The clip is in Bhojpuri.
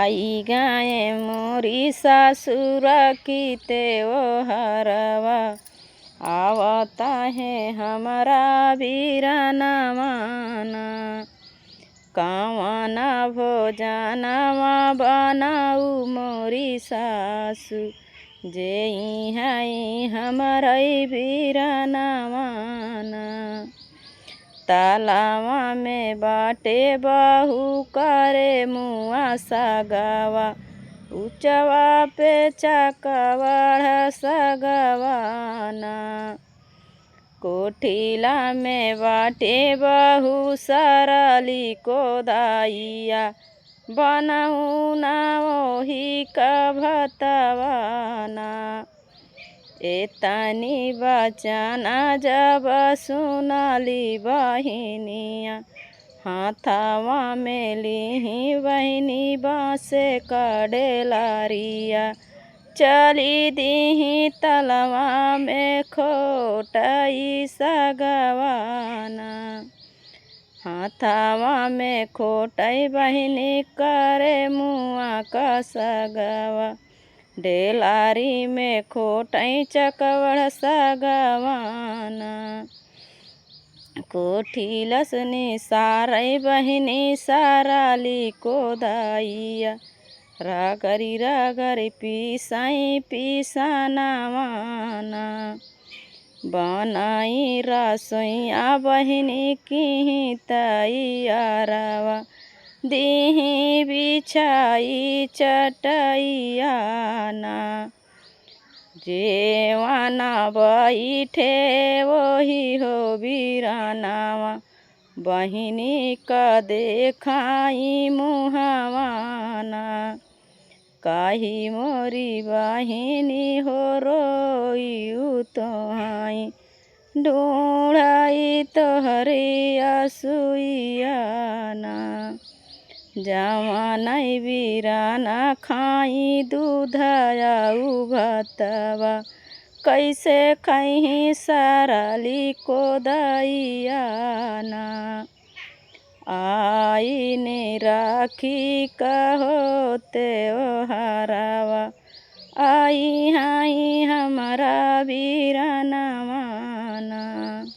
आई गाए मोरी सासुर कीते ओ हरवा आवता है हमारा वीराना माना। कावना भोजनवा बनाऊ मोरी सासु जे हाई हमारा वीराना माना। तालावा में बाटे बहू करे मुआ सगावा ऊंचवा पे चकवाढ़ सगवाना। कोठिला में बाटे बहू सरली कोदाइया बनाऊ ना वही का भतवाना। एतनी बचना जब सुनली बहिनिया हाथवा में लीही बहिनी बाँसे कडेलारिया चली दीही तलवा में खोटई सगवाना। हाथवा में खोटई बहिनी करे मुआ का सगवा डेलारी में खोटई चकवढ़ सगवाना। कोठी लसनी सारई बहिनी साराली कोदाइया रागरी रागरी पीसाई पीसाना माना। बनाई रसोइया बहिनी की तैयारवा दीही बिछाई चटैया ना। जेवाना बैठे वही हो वीरानावा बहिनी का देखाई मुहावाना। काही मोरी बहिनी हो रोई तोहाई ढूढ़ाई तोहरी असुइयाना। जवानई वीराना खाई दूधया भतवा कैसे खही सरली कोदाइयाना। आई ने राखी कहोते ओ हरवा आई हाई हमारा वीराना माना।